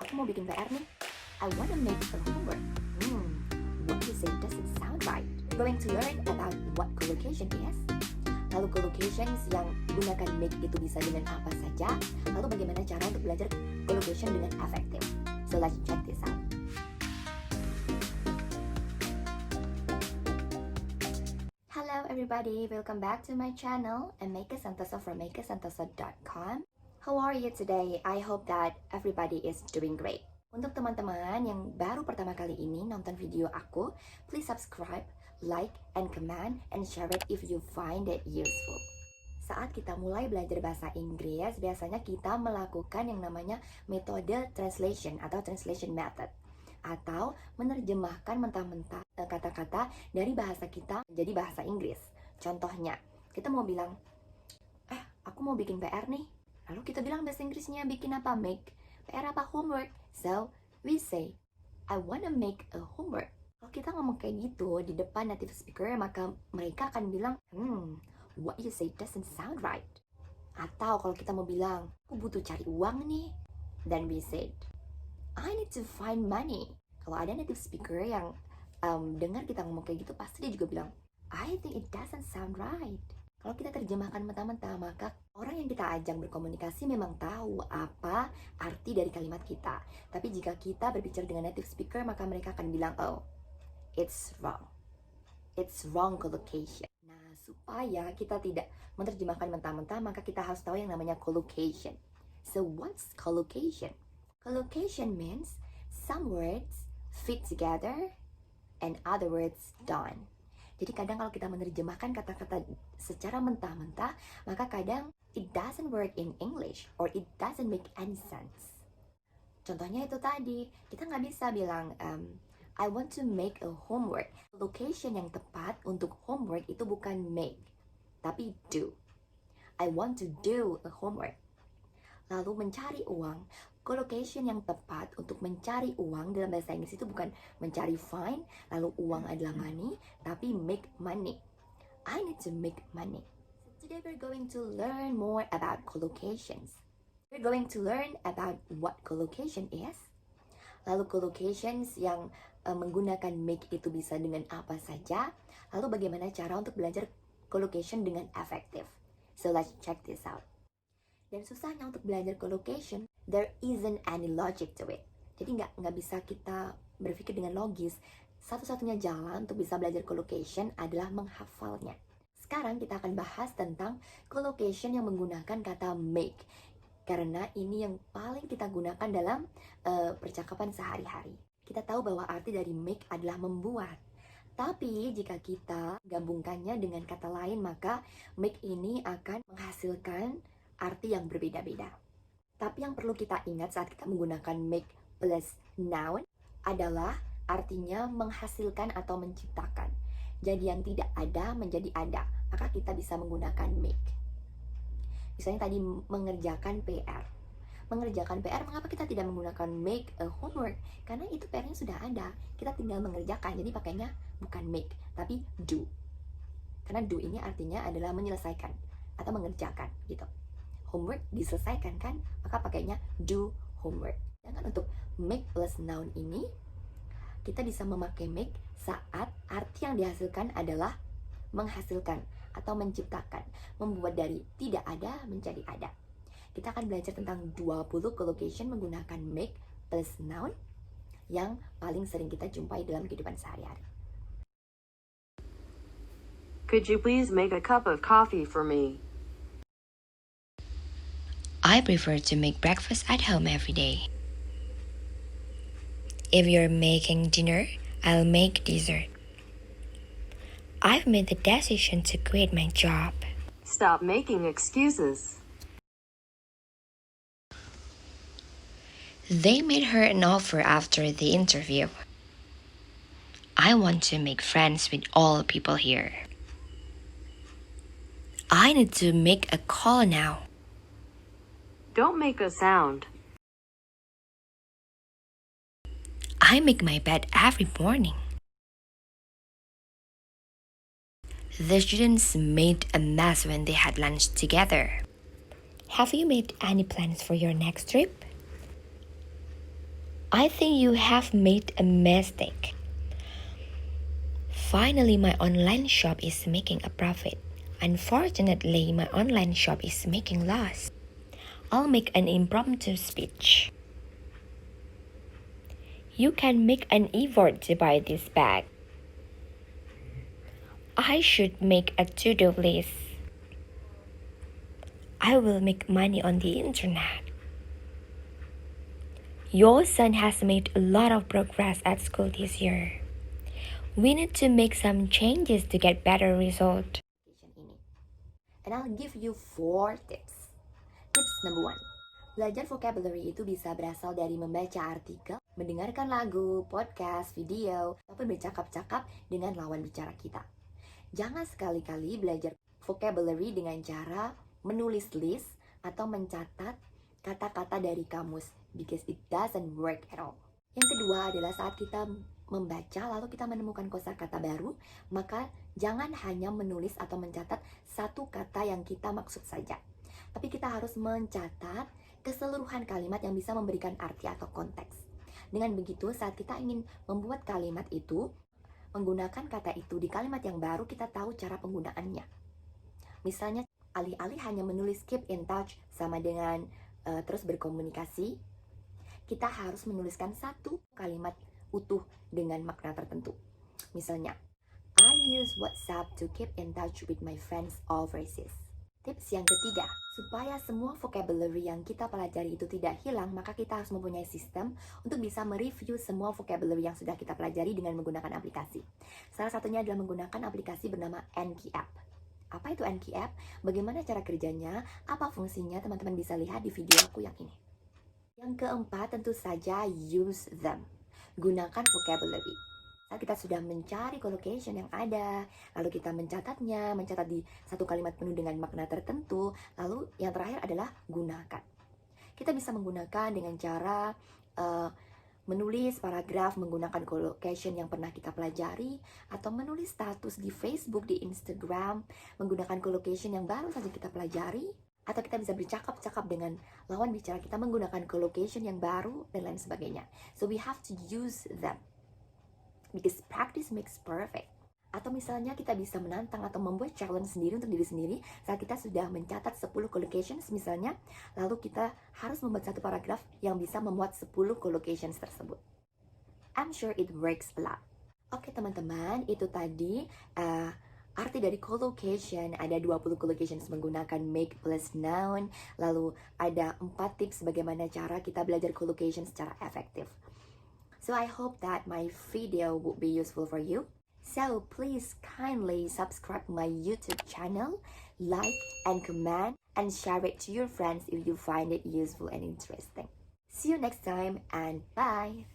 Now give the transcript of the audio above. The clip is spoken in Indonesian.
Aku mau bikin PR nih. I wanna make a homework. What you say doesn't sound right. We're going to learn about what collocation is. Lalu collocations yang digunakan make itu bisa dengan apa saja. Lalu bagaimana cara untuk belajar collocation dengan efektif. So let's check this out. Hello everybody, welcome back to my channel. I'm Meika Santoso from meikasantoso.com. How are you today? I hope that everybody is doing great. Untuk teman-teman yang baru pertama kali ini nonton video aku, please subscribe, like, and comment, and share it if you find it useful. Saat kita mulai belajar bahasa Inggris, biasanya kita melakukan yang namanya metode translation atau translation method, atau menerjemahkan mentah-mentah kata-kata dari bahasa kita menjadi bahasa Inggris. Contohnya, kita mau bilang, aku mau bikin PR nih. Lalu kita bilang bahasa Inggrisnya bikin apa? Make. PR apa? Homework. So, we say, I wanna make a homework. Kalau kita ngomong kayak gitu di depan native speaker, maka mereka akan bilang, what you say doesn't sound right. Atau kalau kita mau bilang, aku butuh cari uang nih. Then we said, I need to find money. Kalau ada native speaker yang dengar kita ngomong kayak gitu, pasti dia juga bilang, I think it doesn't sound right. Kalau kita terjemahkan mentah-mentah, maka orang yang kita ajak berkomunikasi memang tahu apa arti dari kalimat kita. Tapi jika kita berbicara dengan native speaker, maka mereka akan bilang, oh, it's wrong. It's wrong collocation. Nah, supaya kita tidak menerjemahkan mentah-mentah, maka kita harus tahu yang namanya collocation. So, what's collocation? Collocation means some words fit together and other words don't. Jadi kadang kalau kita menerjemahkan kata-kata secara mentah-mentah, maka kadang it doesn't work in English or it doesn't make any sense. Contohnya itu tadi, kita nggak bisa bilang I want to make a homework. Location yang tepat untuk homework itu bukan make, tapi do. I want to do a homework. Lalu mencari uang, collocation yang tepat untuk mencari uang dalam bahasa Inggris itu bukan mencari find, lalu uang adalah money, tapi make money. I need to make money. So today we're going to learn more about collocations. We're going to learn about what collocation is. Lalu collocations yang menggunakan make itu bisa dengan apa saja. Lalu bagaimana cara untuk belajar collocation dengan efektif. So let's check this out. Dan susahnya untuk belajar collocation, there isn't any logic to it. Jadi nggak bisa kita berpikir dengan logis. Satu-satunya jalan untuk bisa belajar collocation adalah menghafalnya. Sekarang kita akan bahas tentang collocation yang menggunakan kata make. Karena ini yang paling kita gunakan dalam percakapan sehari-hari. Kita tahu bahwa arti dari make adalah membuat. Tapi jika kita gabungkannya dengan kata lain, maka make ini akan menghasilkan arti yang berbeda-beda. Tapi yang perlu kita ingat saat kita menggunakan make plus noun adalah artinya menghasilkan atau menciptakan. Jadi yang tidak ada menjadi ada, maka kita bisa menggunakan make. Misalnya tadi mengerjakan PR. Mengerjakan PR, mengapa kita tidak menggunakan make a homework? Karena itu PR-nya sudah ada, kita tinggal mengerjakan. Jadi pakainya bukan make, tapi do. Karena do ini artinya adalah menyelesaikan atau mengerjakan gitu. Homework diselesaikan kan, maka pakainya do homework. Sedangkan untuk make plus noun ini, kita bisa memakai make saat arti yang dihasilkan adalah menghasilkan atau menciptakan, membuat dari tidak ada menjadi ada. Kita akan belajar tentang 20 collocation menggunakan make plus noun yang paling sering kita jumpai dalam kehidupan sehari-hari. Could you please make a cup of coffee for me? I prefer to make breakfast at home every day. If you're making dinner, I'll make dessert. I've made the decision to quit my job. Stop making excuses. They made her an offer after the interview. I want to make friends with all people here. I need to make a call now. Don't make a sound. I make my bed every morning. The students made a mess when they had lunch together. Have you made any plans for your next trip? I think you have made a mistake. Finally, my online shop is making a profit. Unfortunately, my online shop is making loss. I'll make an impromptu speech. You can make an effort to buy this bag. I should make a to-do list. I will make money on the internet. Your son has made a lot of progress at school this year. We need to make some changes to get better result. Ini. And I'll give you 4 tips. Tips number 1. Belajar vocabulary itu bisa berasal dari membaca artikel, mendengarkan lagu, podcast, video, ataupun bercakap-cakap dengan lawan bicara kita. Jangan sekali-kali belajar vocabulary dengan cara menulis list atau mencatat kata-kata dari kamus, because it doesn't work at all. Yang kedua adalah saat kita membaca lalu kita menemukan kosakata baru, maka jangan hanya menulis atau mencatat satu kata yang kita maksud saja. Tapi kita harus mencatat keseluruhan kalimat yang bisa memberikan arti atau konteks. Dengan begitu, saat kita ingin membuat kalimat itu, menggunakan kata itu di kalimat yang baru, kita tahu cara penggunaannya. Misalnya, alih-alih hanya menulis keep in touch sama dengan terus berkomunikasi, kita harus menuliskan satu kalimat utuh dengan makna tertentu. Misalnya, I use WhatsApp to keep in touch with my friends overseas. Tips yang ketiga, supaya semua vocabulary yang kita pelajari itu tidak hilang, maka kita harus mempunyai sistem untuk bisa mereview semua vocabulary yang sudah kita pelajari dengan menggunakan aplikasi. Salah satunya adalah menggunakan aplikasi bernama Anki App. Apa itu Anki App? Bagaimana cara kerjanya? Apa fungsinya? Teman-teman bisa lihat di video aku yang ini. Yang keempat, tentu saja use them. Gunakan vocabulary. Saat kita sudah mencari collocation yang ada, lalu kita mencatatnya, mencatat di satu kalimat penuh dengan makna tertentu, lalu yang terakhir adalah gunakan. Kita bisa menggunakan dengan cara menulis paragraf menggunakan collocation yang pernah kita pelajari, atau menulis status di Facebook, di Instagram, menggunakan collocation yang baru saja kita pelajari, atau kita bisa bercakap-cakap dengan lawan bicara kita menggunakan collocation yang baru, dan lain sebagainya. So we have to use them. Because practice makes perfect. Atau misalnya kita bisa menantang atau membuat challenge sendiri untuk diri sendiri saat kita sudah mencatat 10 collocations misalnya, lalu kita harus membuat satu paragraf yang bisa memuat 10 collocations tersebut. I'm sure it works a lot. Oke teman-teman, itu tadi arti dari collocation. Ada 20 collocations menggunakan make plus noun. Lalu ada 4 tips bagaimana cara kita belajar collocation secara efektif. So I hope that my video would be useful for you. So please kindly subscribe my YouTube channel, like and comment, and share it to your friends if you find it useful and interesting. See you next time, and bye!